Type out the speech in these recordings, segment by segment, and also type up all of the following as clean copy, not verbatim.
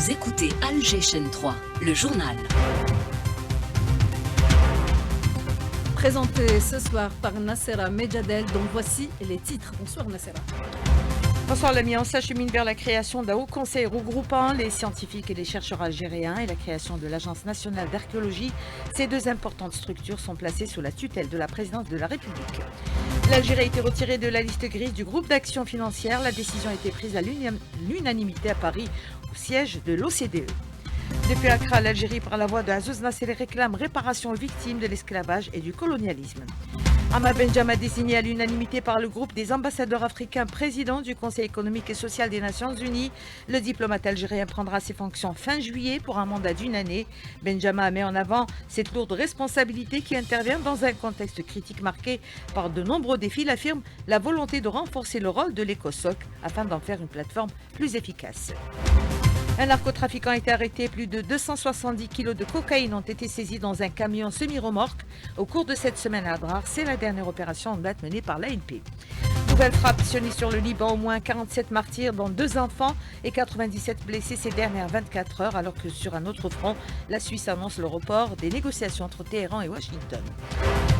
Vous écoutez Alger Chaîne 3, le journal. Présenté ce soir par Nassera Medjadel, dont voici les titres. Bonsoir Nassera. Bonsoir l'ami, on s'achemine vers la création d'un haut conseil regroupant les scientifiques et les chercheurs algériens et la création de l'Agence nationale d'archéologie. Ces deux importantes structures sont placées sous la tutelle de la présidence de la République. L'Algérie a été retirée de la liste grise du groupe d'action financière. La décision a été prise à l'unanimité à Paris, au siège de l'OCDE. Depuis Accra, l'Algérie, par la voix de Azouz Nasser, réclame réparation aux victimes de l'esclavage et du colonialisme. Ahmad Benjama, désigné à l'unanimité par le groupe des ambassadeurs africains, président du Conseil économique et social des Nations Unies. Le diplomate algérien prendra ses fonctions fin juillet pour un mandat d'1 année. Benjama met en avant cette lourde responsabilité qui intervient dans un contexte critique marqué par de nombreux défis. Il affirme la volonté de renforcer le rôle de l'ECOSOC afin d'en faire une plateforme plus efficace. Un narcotrafiquant a été arrêté. Plus de 270 kilos de cocaïne ont été saisis dans un camion semi-remorque au cours de cette semaine à Drar. C'est la dernière opération en date menée par l'ANP. Nouvelle frappe sioniste sur le Liban, au moins 47 martyrs, dont 2 enfants et 97 blessés ces dernières 24 heures, alors que sur un autre front, la Suisse annonce le report des négociations entre Téhéran et Washington.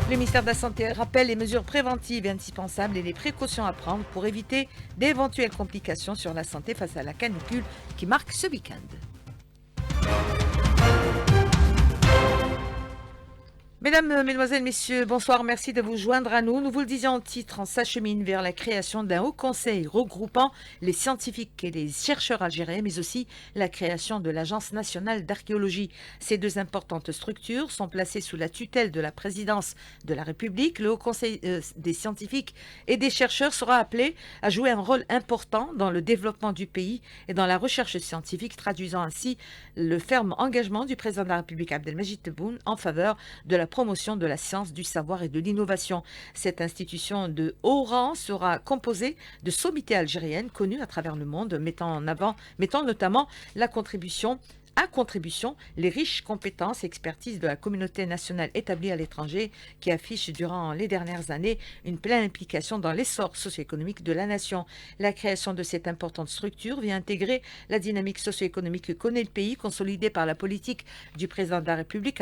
Le ministère de la Santé rappelle les mesures préventives et indispensables et les précautions à prendre pour éviter d'éventuelles complications sur la santé face à la canicule qui marque ce week-end. Mesdames, Mesdemoiselles, Messieurs, bonsoir, merci de vous joindre à nous. Nous vous le disions en titre, on s'achemine vers la création d'un haut conseil regroupant les scientifiques et les chercheurs algériens, mais aussi la création de l'Agence nationale d'archéologie. Ces deux importantes structures sont placées sous la tutelle de la présidence de la République. Le haut conseil des scientifiques et des chercheurs sera appelé à jouer un rôle important dans le développement du pays et dans la recherche scientifique, traduisant ainsi le ferme engagement du président de la République Abdelmajid Tebboune en faveur de la promotion de la science, du savoir et de l'innovation. Cette institution de haut rang sera composée de sommités algériennes connues à travers le monde, mettant notamment à contribution les riches compétences et expertises de la communauté nationale établie à l'étranger qui affiche durant les dernières années une pleine implication dans l'essor socio-économique de la nation. La création de cette importante structure vient intégrer la dynamique socio-économique que connaît le pays, consolidée par la politique du président de la République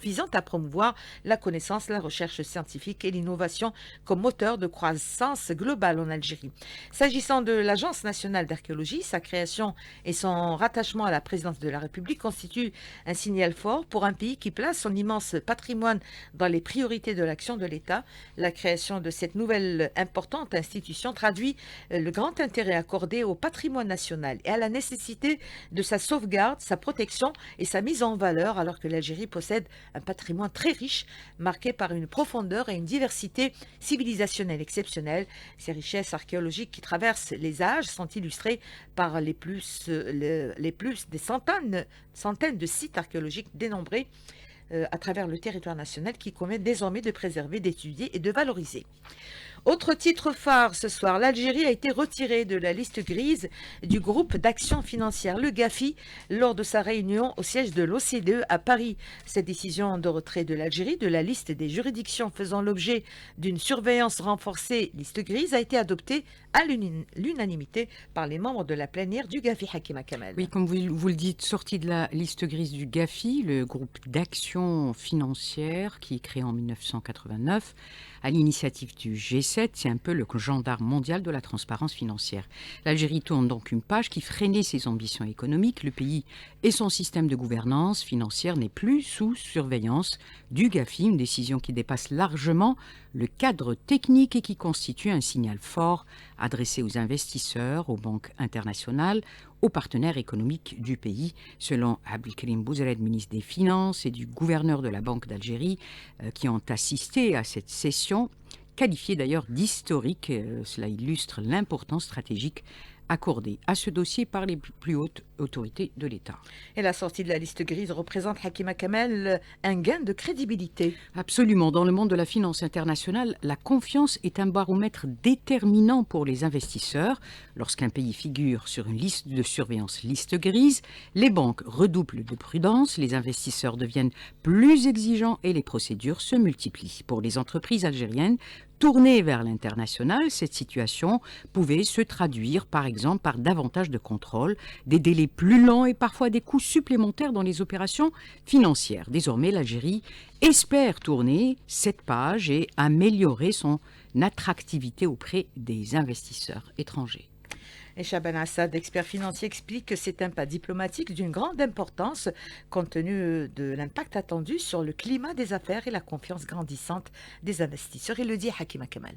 visant à promouvoir la connaissance, la recherche scientifique et l'innovation comme moteur de croissance globale en Algérie. S'agissant de l'Agence nationale d'archéologie, sa création et son rattachement à la présidence de la République constitue un signal fort pour un pays qui place son immense patrimoine dans les priorités de l'action de l'État. La création de cette nouvelle importante institution traduit le grand intérêt accordé au patrimoine national et à la nécessité de sa sauvegarde, sa protection et sa mise en valeur, alors que l'Algérie possède un patrimoine très riche, marqué par une profondeur et une diversité civilisationnelle exceptionnelle. Ces richesses archéologiques qui traversent les âges sont illustrées par des centaines de sites archéologiques dénombrés à travers le territoire national qui convient désormais de préserver, d'étudier et de valoriser. Autre titre phare ce soir, l'Algérie a été retirée de la liste grise du groupe d'action financière, le GAFI, lors de sa réunion au siège de l'OCDE à Paris. Cette décision de retrait de l'Algérie de la liste des juridictions faisant l'objet d'une surveillance renforcée, liste grise, a été adoptée à l'unanimité par les membres de la plénière du GAFI. Hakima Kamel. Oui, comme vous le dites, sortie de la liste grise du GAFI, le groupe d'action financière qui est créé en 1989 à l'initiative du G7, c'est un peu le gendarme mondial de la transparence financière. L'Algérie tourne donc une page qui freinait ses ambitions économiques. Le pays et son système de gouvernance financière n'est plus sous surveillance du GAFI, une décision qui dépasse largement le cadre technique et qui constitue un signal fort adressé aux investisseurs, aux banques internationales, aux partenaires économiques du pays, selon Abdelkrim Bouzred, ministre des Finances, et du gouverneur de la Banque d'Algérie, qui ont assisté à cette session, qualifiée d'ailleurs d'historique. Cela illustre l'importance stratégique accordée à ce dossier par les plus hautes autorités de l'État. Et la sortie de la liste grise représente, Hakima Kamel, un gain de crédibilité. Absolument. Dans le monde de la finance internationale, la confiance est un baromètre déterminant pour les investisseurs. Lorsqu'un pays figure sur une liste de surveillance, liste grise, les banques redoublent de prudence, les investisseurs deviennent plus exigeants et les procédures se multiplient. Pour les entreprises algériennes, tournée vers l'international, cette situation pouvait se traduire par exemple par davantage de contrôle, des délais plus lents et parfois des coûts supplémentaires dans les opérations financières. Désormais, l'Algérie espère tourner cette page et améliorer son attractivité auprès des investisseurs étrangers. Et Chaban Assad, expert financier, explique que c'est un pas diplomatique d'une grande importance compte tenu de l'impact attendu sur le climat des affaires et la confiance grandissante des investisseurs. Il le dit Hakima Kamal.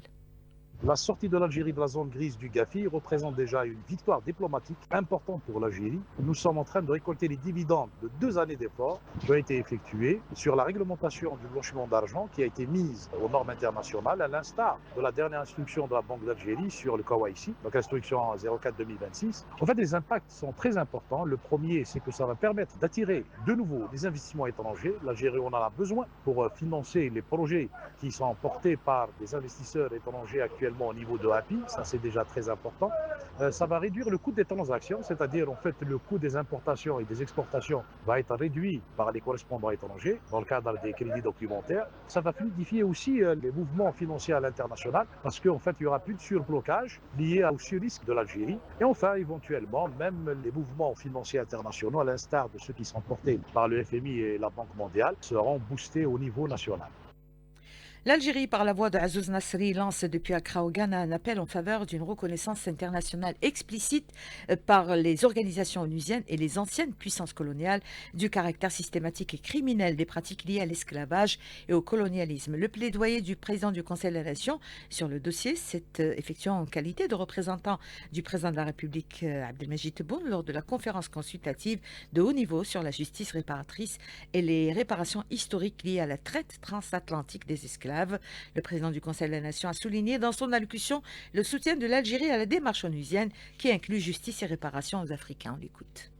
La sortie de l'Algérie de la zone grise du Gafi représente déjà une victoire diplomatique importante pour l'Algérie. Nous sommes en train de récolter les dividendes de 2 années d'efforts qui ont été effectués sur la réglementation du blanchiment d'argent qui a été mise aux normes internationales, à l'instar de la dernière instruction de la Banque d'Algérie sur le KYC, donc instruction 04-2026. En fait, les impacts sont très importants. Le premier, c'est que ça va permettre d'attirer de nouveau des investissements étrangers. L'Algérie en a besoin pour financer les projets qui sont portés par des investisseurs étrangers actuels au niveau de API, ça c'est déjà très important. Ça va réduire le coût des transactions, c'est-à-dire en fait le coût des importations et des exportations va être réduit par les correspondants étrangers dans le cadre des crédits documentaires. Ça va fluidifier aussi les mouvements financiers à l'international parce qu'en fait il n'y aura plus de surblocage lié au sur-risque de l'Algérie. Et enfin éventuellement même les mouvements financiers internationaux à l'instar de ceux qui sont portés par le FMI et la Banque mondiale seront boostés au niveau national. L'Algérie, par la voix de Azouz Nasri, lance depuis Accra au Ghana un appel en faveur d'une reconnaissance internationale explicite par les organisations onusiennes et les anciennes puissances coloniales du caractère systématique et criminel des pratiques liées à l'esclavage et au colonialisme. Le plaidoyer du président du Conseil de la Nation sur le dossier s'est effectué en qualité de représentant du président de la République Abdelmajid Tebboune lors de la conférence consultative de haut niveau sur la justice réparatrice et les réparations historiques liées à la traite transatlantique des esclaves. Le président du Conseil de la Nation a souligné dans son allocution le soutien de l'Algérie à la démarche onusienne qui inclut justice et réparation aux Africains. On l'écoute.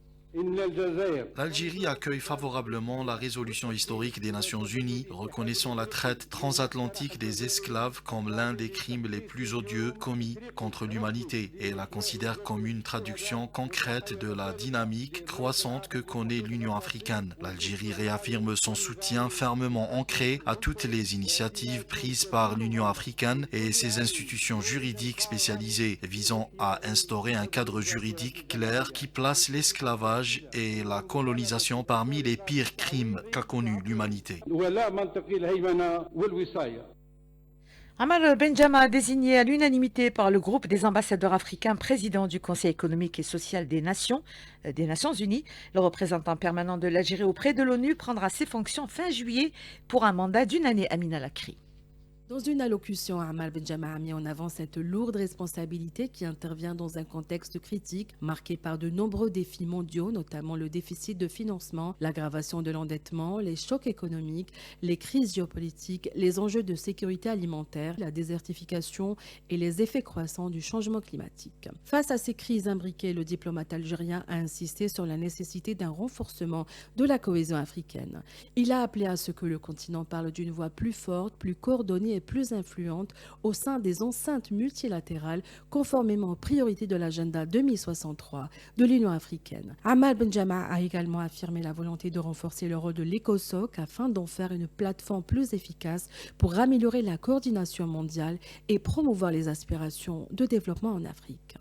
L'Algérie accueille favorablement la résolution historique des Nations Unies reconnaissant la traite transatlantique des esclaves comme l'un des crimes les plus odieux commis contre l'humanité et la considère comme une traduction concrète de la dynamique croissante que connaît l'Union africaine. L'Algérie réaffirme son soutien fermement ancré à toutes les initiatives prises par l'Union africaine et ses institutions juridiques spécialisées visant à instaurer un cadre juridique clair qui place l'esclavage et la colonisation parmi les pires crimes qu'a connus l'humanité. Amar Benjama, désigné à l'unanimité par le groupe des ambassadeurs africains, président du Conseil économique et social des Nations Unies, le représentant permanent de l'Algérie auprès de l'ONU prendra ses fonctions fin juillet pour un mandat d'une année. Amina Lakri. Dans une allocution, Amar Benjama a mis en avant cette lourde responsabilité qui intervient dans un contexte critique marqué par de nombreux défis mondiaux, notamment le déficit de financement, l'aggravation de l'endettement, les chocs économiques, les crises géopolitiques, les enjeux de sécurité alimentaire, la désertification et les effets croissants du changement climatique. Face à ces crises imbriquées, le diplomate algérien a insisté sur la nécessité d'un renforcement de la cohésion africaine. Il a appelé à ce que le continent parle d'une voix plus forte, plus coordonnée et plus influente au sein des enceintes multilatérales conformément aux priorités de l'agenda 2063 de l'Union africaine. Amar Benjama a également affirmé la volonté de renforcer le rôle de l'ECOSOC afin d'en faire une plateforme plus efficace pour améliorer la coordination mondiale et promouvoir les aspirations de développement en Afrique.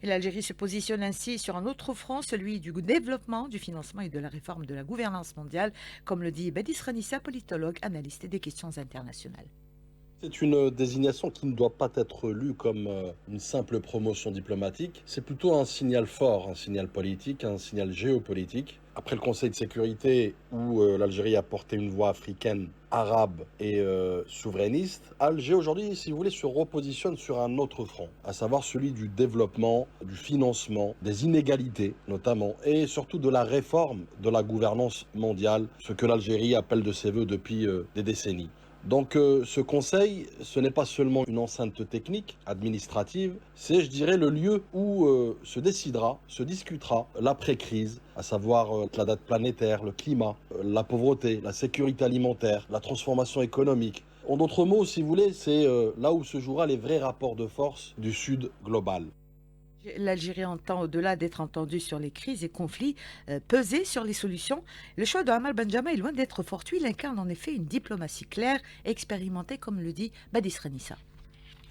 Et l'Algérie se positionne ainsi sur un autre front, celui du développement, du financement et de la réforme de la gouvernance mondiale, comme le dit Badis Ranissa, politologue, analyste des questions internationales. C'est une désignation qui ne doit pas être lue comme une simple promotion diplomatique. C'est plutôt un signal fort, un signal politique, un signal géopolitique. Après le Conseil de sécurité où l'Algérie a porté une voix africaine, arabe et souverainiste, Alger aujourd'hui, si vous voulez, se repositionne sur un autre front, à savoir celui du développement, du financement, des inégalités notamment, et surtout de la réforme de la gouvernance mondiale, ce que l'Algérie appelle de ses voeux depuis des décennies. Donc ce conseil, ce n'est pas seulement une enceinte technique, administrative, c'est, je dirais, le lieu où se décidera, se discutera l'après-crise, à savoir la date planétaire, le climat, la pauvreté, la sécurité alimentaire, la transformation économique. En d'autres mots, si vous voulez, c'est là où se jouera les vrais rapports de force du Sud global. L'Algérie entend, au-delà d'être entendue sur les crises et conflits, peser sur les solutions. Le choix de Amar Benjama est loin d'être fortuit. Il incarne en effet une diplomatie claire et expérimentée, comme le dit Badis Ranissa.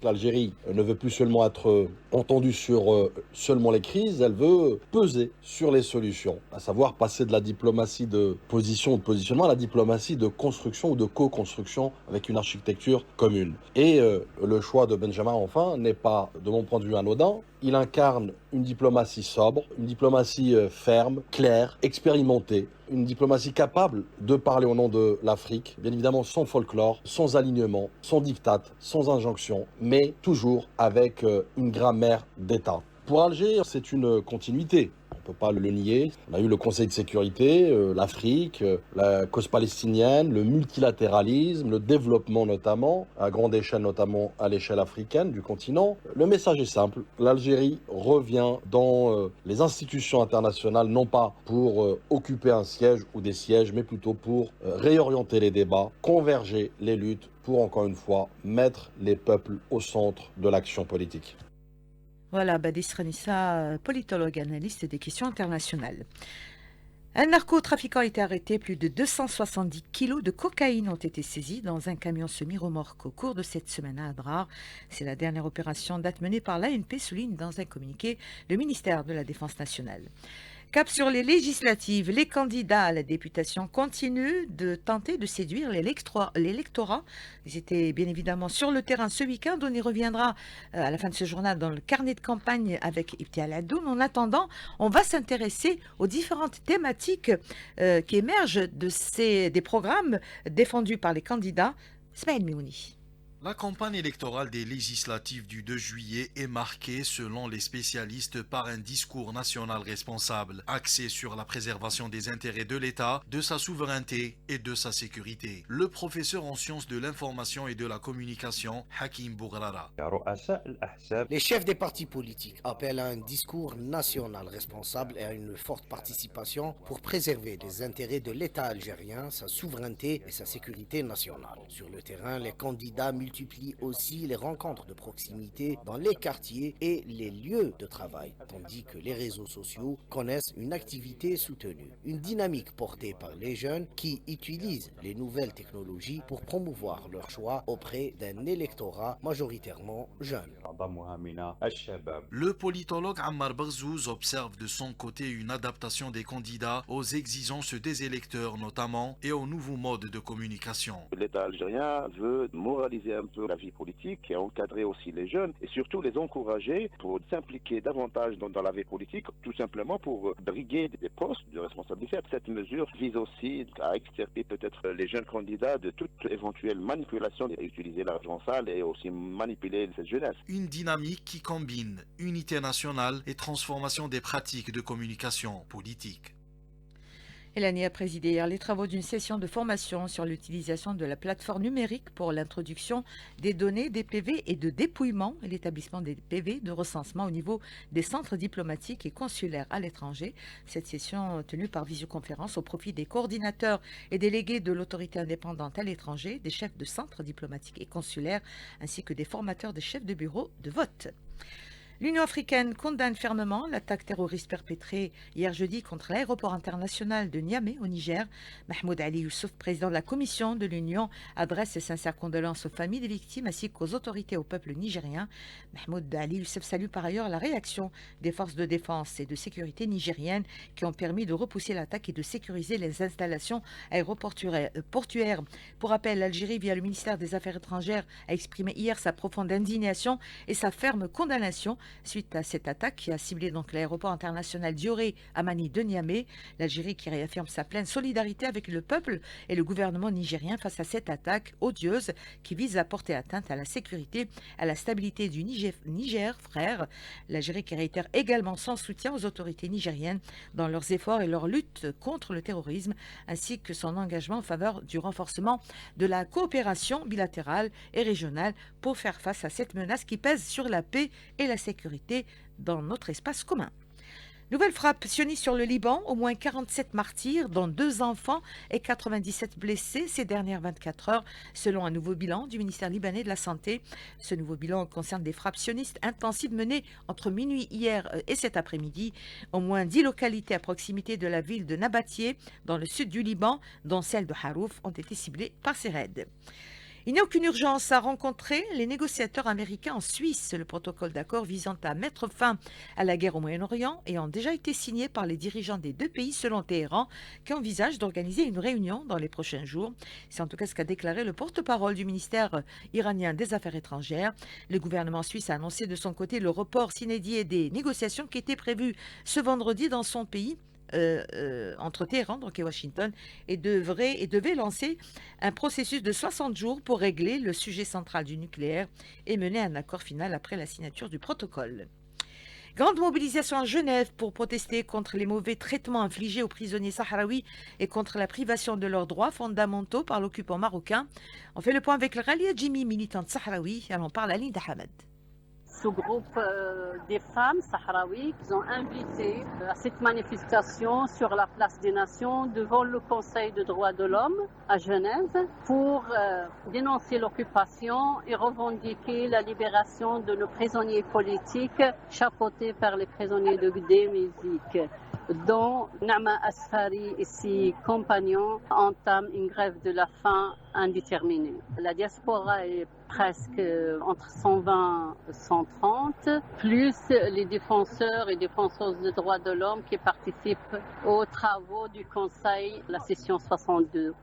L'Algérie ne veut plus seulement être entendue sur seulement les crises, elle veut peser sur les solutions, à savoir passer de la diplomatie de position ou de positionnement à la diplomatie de construction ou de co-construction avec une architecture commune. Et le choix de Benjamin, enfin, n'est pas, de mon point de vue, anodin. Il incarne une diplomatie sobre, une diplomatie ferme, claire, expérimentée, une diplomatie capable de parler au nom de l'Afrique, bien évidemment sans folklore, sans alignement, sans diktat, sans injonction, mais toujours avec une grammaire d'État. Pour Alger, c'est une continuité. On ne peut pas le nier. On a eu le Conseil de sécurité, l'Afrique, la cause palestinienne, le multilatéralisme, le développement notamment, à grande échelle, notamment à l'échelle africaine du continent. Le message est simple, l'Algérie revient dans les institutions internationales, non pas pour occuper un siège ou des sièges, mais plutôt pour réorienter les débats, converger les luttes, pour encore une fois mettre les peuples au centre de l'action politique. Voilà, Badis Renissa, politologue, analyste des questions internationales. Un narcotrafiquant a été arrêté. Plus de 270 kilos de cocaïne ont été saisis dans un camion semi-remorque au cours de cette semaine à Adrar. C'est la dernière opération date menée par l'ANP, souligne dans un communiqué le ministère de la Défense nationale. Cap sur les législatives, les candidats à la députation continuent de tenter de séduire l'électorat. Ils étaient bien évidemment sur le terrain ce week-end. On y reviendra à la fin de ce journal dans le carnet de campagne avec Ibtial Adoun. En attendant, on va s'intéresser aux différentes thématiques qui émergent des programmes défendus par les candidats. Smaïl Miouni. La campagne électorale des législatives du 2 juillet est marquée, selon les spécialistes, par un discours national responsable, axé sur la préservation des intérêts de l'État, de sa souveraineté et de sa sécurité. Le professeur en sciences de l'information et de la communication, Hakim Bougrara. Les chefs des partis politiques appellent à un discours national responsable et à une forte participation pour préserver les intérêts de l'État algérien, sa souveraineté et sa sécurité nationale. Sur le terrain, les candidats multiplie aussi les rencontres de proximité dans les quartiers et les lieux de travail, tandis que les réseaux sociaux connaissent une activité soutenue. Une dynamique portée par les jeunes qui utilisent les nouvelles technologies pour promouvoir leur choix auprès d'un électorat majoritairement jeune. Le politologue Ammar Barzouz observe de son côté une adaptation des candidats aux exigences des électeurs notamment et aux nouveaux modes de communication. L'État algérien veut moraliser un peu la vie politique et encadrer aussi les jeunes et surtout les encourager pour s'impliquer davantage dans la vie politique, tout simplement pour briguer des postes de responsabilité. Cette mesure vise aussi à extirper peut-être les jeunes candidats de toute éventuelle manipulation et utiliser l'argent sale et aussi manipuler cette jeunesse. Une dynamique qui combine unité nationale et transformation des pratiques de communication politique. Elani a présidé hier les travaux d'une session de formation sur l'utilisation de la plateforme numérique pour l'introduction des données des PV et de dépouillement et l'établissement des PV de recensement au niveau des centres diplomatiques et consulaires à l'étranger. Cette session tenue par visioconférence au profit des coordinateurs et délégués de l'autorité indépendante à l'étranger, des chefs de centres diplomatiques et consulaires ainsi que des formateurs des chefs de bureau de vote. L'Union africaine condamne fermement l'attaque terroriste perpétrée hier jeudi contre l'aéroport international de Niamey au Niger. Mahmoud Ali Youssouf, président de la commission de l'Union, adresse ses sincères condoléances aux familles des victimes ainsi qu'aux autorités et au peuple nigérien. Mahmoud Ali Youssouf salue par ailleurs la réaction des forces de défense et de sécurité nigériennes qui ont permis de repousser l'attaque et de sécuriser les installations aéroportuaires. Pour rappel, l'Algérie, via le ministère des Affaires étrangères, a exprimé hier sa profonde indignation et sa ferme condamnation suite à cette attaque qui a ciblé donc l'aéroport international Dioré Amani de Niamey. L'Algérie qui réaffirme sa pleine solidarité avec le peuple et le gouvernement nigérien face à cette attaque odieuse qui vise à porter atteinte à la sécurité, à la stabilité du Niger frère. L'Algérie qui réitère également son soutien aux autorités nigériennes dans leurs efforts et leur lutte contre le terrorisme, ainsi que son engagement en faveur du renforcement de la coopération bilatérale et régionale pour faire face à cette menace qui pèse sur la paix et la sécurité dans notre espace commun. Nouvelle frappe sioniste sur le Liban, au moins 47 martyrs, dont 2 enfants et 97 blessés ces dernières 24 heures, selon un nouveau bilan du ministère libanais de la Santé. Ce nouveau bilan concerne des frappes sionistes intensives menées entre minuit hier et cet après-midi. Au moins 10 localités à proximité de la ville de Nabatieh, dans le sud du Liban, dont celle de Harouf, ont été ciblées par ces raids. Il n'y a aucune urgence à rencontrer les négociateurs américains en Suisse. Le protocole d'accord visant à mettre fin à la guerre au Moyen-Orient ayant déjà été signé par les dirigeants des deux pays selon Téhéran, qui envisage d'organiser une réunion dans les prochains jours. C'est en tout cas ce qu'a déclaré le porte-parole du ministère iranien des Affaires étrangères. Le gouvernement suisse a annoncé de son côté le report s'inédit des négociations qui étaient prévues ce vendredi dans son pays. Entre Téhéran donc, et Washington et devait lancer un processus de 60 jours pour régler le sujet central du nucléaire et mener un accord final après la signature du protocole. Grande mobilisation à Genève pour protester contre les mauvais traitements infligés aux prisonniers sahraouis et contre la privation de leurs droits fondamentaux par l'occupant marocain. On fait le point avec le Ralia Jimmy, militante sahraoui. Elle en parle à Linda Hamad. Ce groupe des femmes sahraouies qui ont invité à cette manifestation sur la place des Nations devant le Conseil des droits de l'homme à Genève pour dénoncer l'occupation et revendiquer la libération de nos prisonniers politiques chapeautés par les prisonniers de Gdé-Mézik, dont Naama Asfari et ses compagnons entament une grève de la faim indéterminée. La diaspora est presque entre 120 et 130, plus les défenseurs et défenseuses des droits de l'homme qui participent aux travaux du Conseil, la session 62.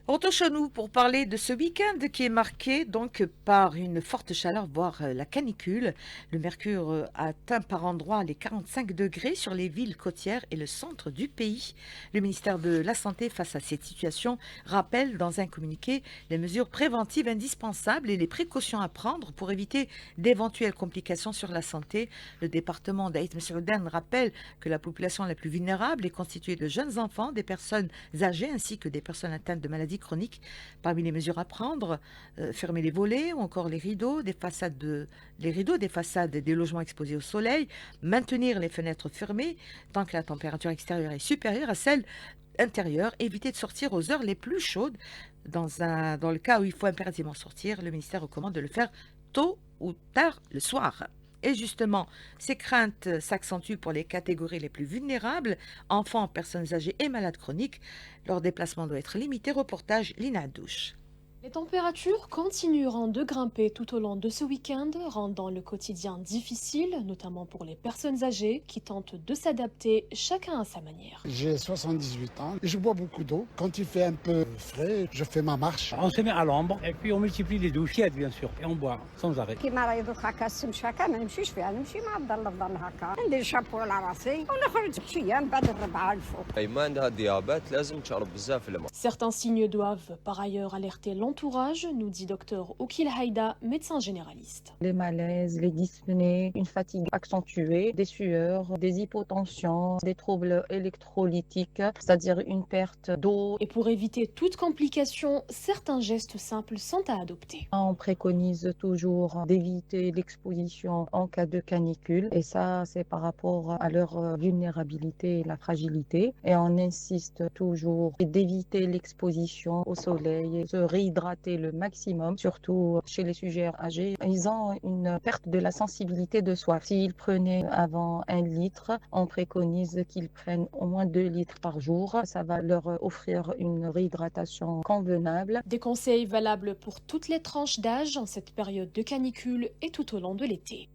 On retourne chez nous pour parler de ce week-end qui est marqué donc par une forte chaleur, voire la canicule. Le mercure atteint par endroits les 45 degrés sur les villes côtières et le centre du pays. Le ministère de la Santé, face à cette situation, rappelle dans un communiqué les mesures préventives indispensables et les précautions à prendre pour éviter d'éventuelles complications sur la santé. Le département d'Aït Mesoudan rappelle que la population la plus vulnérable est constituée de jeunes enfants, des personnes âgées ainsi que des personnes atteintes de maladies chroniques. Parmi les mesures à prendre, fermer les volets ou encore les rideaux des façades des logements exposés au soleil, maintenir les fenêtres fermées tant que la température extérieure est supérieure à celle intérieure, éviter de sortir aux heures les plus chaudes. Dans le cas où il faut impérativement sortir, le ministère recommande de le faire tôt ou tard le soir. Et justement, ces craintes s'accentuent pour les catégories les plus vulnérables, enfants, personnes âgées et malades chroniques. Leur déplacement doit être limité. Reportage Lina Douche. Les températures continueront de grimper tout au long de ce week-end, rendant le quotidien difficile, notamment pour les personnes âgées qui tentent de s'adapter chacun à sa manière. J'ai 78 ans et je bois beaucoup d'eau. Quand il fait un peu frais, je fais ma marche. On se met à l'ombre et puis on multiplie les douches bien sûr et on boit sans arrêt. Certains signes doivent par ailleurs alerter l'entourage, nous dit Dr Oukil Haïda, médecin généraliste. Les malaises, les dyspnées, une fatigue accentuée, des sueurs, des hypotensions, des troubles électrolytiques, c'est-à-dire une perte d'eau. Et pour éviter toute complication, certains gestes simples sont à adopter. On préconise toujours d'éviter l'exposition en cas de canicule et ça c'est par rapport à leur vulnérabilité et la fragilité. Et on insiste toujours d'éviter l'exposition au soleil, se réhydrater le maximum, surtout chez les sujets âgés. Ils ont une perte de la sensibilité de soif. S'ils prenaient avant 1 litre, on préconise qu'ils prennent au moins 2 litres par jour. Ça va leur offrir une réhydratation convenable. Des conseils valables pour toutes les tranches d'âge en cette période de canicule et tout au long de l'été.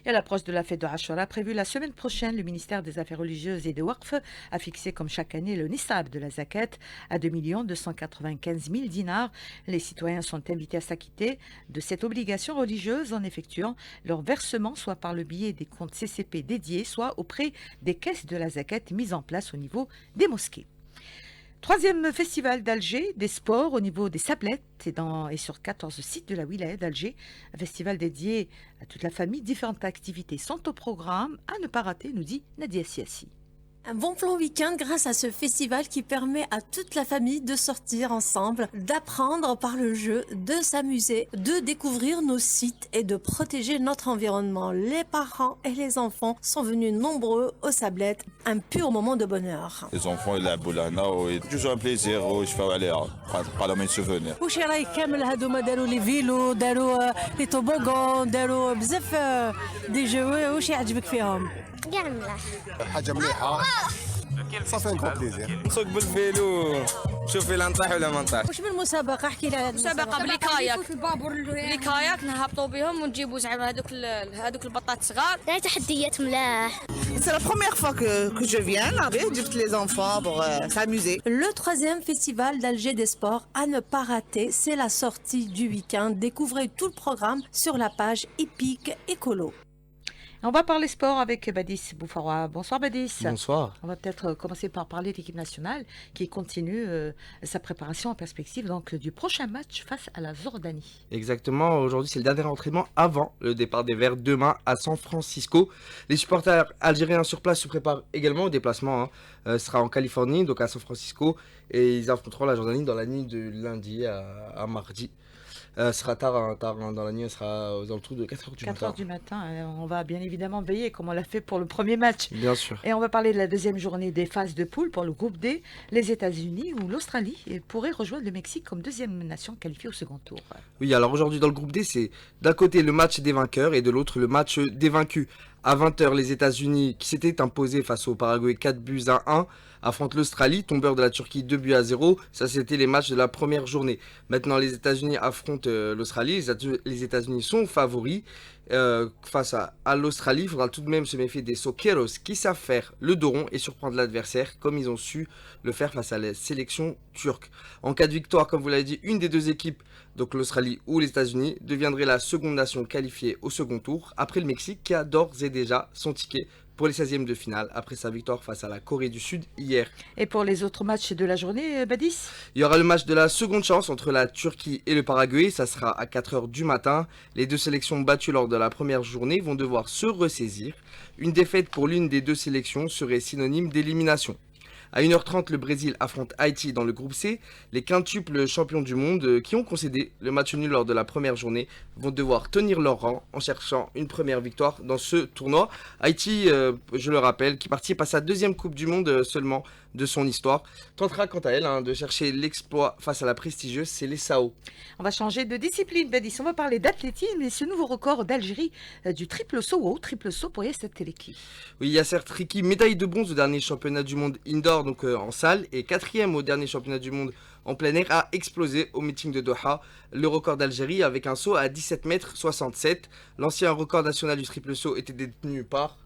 Et à l'approche de la fête de Ashura, prévue la semaine prochaine, le ministère des Affaires religieuses et des Waqf a fixé comme chaque année le Nisab de la Zakat à 2 295 000 dinars. Les citoyens sont invités à s'acquitter de cette obligation religieuse en effectuant leur versement soit par le biais des comptes CCP dédiés, soit auprès des caisses de la Zakat mises en place au niveau des mosquées. 3e festival d'Alger des sports au niveau des sablettes et sur 14 sites de la wilaya d'Alger. Un festival dédié à toute la famille. Différentes activités sont au programme à ne pas rater, nous dit Nadia Siassi. Un bon plan week-end grâce à ce festival qui permet à toute la famille de sortir ensemble, d'apprendre par le jeu, de s'amuser, de découvrir nos sites et de protéger notre environnement. Les parents et les enfants sont venus nombreux aux sablettes, un pur moment de bonheur. Les enfants ils يلعبوا لهنا وتجوا un plaisir ويشفاو عليها parlant mes souvenirs. واش رايك كامل هذوما داروا لي فيلو داروا لي توبوغون داروا بزاف دي جو واش يعجبك فيهم؟ كاع ملاح حاجه مليحه Ça fait un grand plaisir. نسوق بالفيلو شوفي لا نطيح ولا ما نطيح. واش من مسابقة احكي لي على مسابقة بلي كاياك بلي كاياك نهبطوا بهم ونجيبوا زعما هذوك البطات الصغار. تحديات ملاح. C'est la première fois que je viens là, j'invite les enfants pour s'amuser. Le troisième festival d'Alger des sports à ne pas rater, c'est la sortie du week-end. Découvrez tout le programme sur la page Épique Écolo. On va parler sport avec Badis Boufaroua. Bonsoir Badis. Bonsoir. On va peut-être commencer par parler de l'équipe nationale qui continue sa préparation en perspective donc, du prochain match face à la Jordanie. Exactement, aujourd'hui c'est le dernier entraînement avant le départ des Verts demain à San Francisco. Les supporters algériens sur place se préparent également au déplacement. Ce sera en Californie, donc à San Francisco, et ils affronteront la Jordanie dans la nuit de lundi à mardi. Ce sera tard dans la nuit, ce sera aux alentours de 4h du matin. 4h du matin, on va bien évidemment veiller comme on l'a fait pour le premier match. Bien sûr. Et on va parler de la deuxième journée des phases de poule pour le groupe D, les États-Unis ou l'Australie pourraient rejoindre le Mexique comme deuxième nation qualifiée au second tour. Oui, alors aujourd'hui dans le groupe D, c'est d'un côté le match des vainqueurs et de l'autre le match des vaincus. À 20h, les États-Unis, qui s'étaient imposés face au Paraguay 4-1, affrontent l'Australie, tombeur de la Turquie 2-0. Ça, c'était les matchs de la première journée. Maintenant, les États-Unis affrontent l'Australie. Les États-Unis sont favoris. Face à l'Australie, il faudra tout de même se méfier des Soqueros qui savent faire le dos rond et surprendre l'adversaire comme ils ont su le faire face à la sélection turque. En cas de victoire, comme vous l'avez dit, une des deux équipes, donc l'Australie ou les États-Unis, deviendrait la seconde nation qualifiée au second tour après le Mexique qui a d'ores et déjà son ticket pour les 16e de finale après sa victoire face à la Corée du Sud hier. Et pour les autres matchs de la journée, Badis ? Il y aura le match de la seconde chance entre la Turquie et le Paraguay, ça sera à 4h du matin. Les deux sélections battues lors de la première journée vont devoir se ressaisir. Une défaite pour l'une des deux sélections serait synonyme d'élimination. À 1h30, le Brésil affronte Haïti dans le groupe C. Les quintuples champions du monde qui ont concédé le match nul lors de la première journée vont devoir tenir leur rang en cherchant une première victoire dans ce tournoi. Haïti, je le rappelle, qui participe à sa deuxième Coupe du Monde seulement de son histoire, tentera quant à elle de chercher l'exploit face à la prestigieuse Seleção. On va changer de discipline, Badis. On va parler d'athlétisme et ce nouveau record d'Algérie du triple saut pour Yasser Teleki. Oui, Yasser Teleki, médaille de bronze au dernier championnat du monde indoor, donc en salle, et 4e au dernier championnat du monde en plein air, a explosé au meeting de Doha. Le record d'Algérie avec un saut à 17,67 m. L'ancien record national du triple saut était détenu par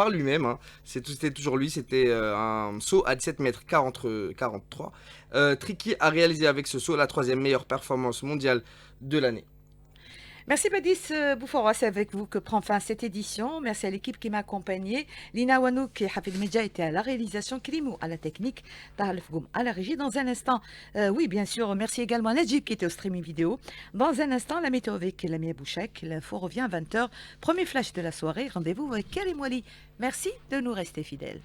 lui-même. C'était toujours lui, c'était un saut à 17,43 m. Teleki a réalisé avec ce saut la 3e meilleure performance mondiale de l'année. Merci Badis Boufaroua, c'est avec vous que prend fin cette édition. Merci à l'équipe qui m'a accompagné. Lina Wanouk et Hafid Medja étaient à la réalisation, Krimou à la technique, Tahalf Goum à la régie. Dans un instant, oui bien sûr, merci également à Najib qui était au streaming vidéo. Dans un instant, la météo avec Lamia Bouchek. L'info revient à 20h. Premier flash de la soirée. Rendez-vous avec Karim Wali. Merci de nous rester fidèles.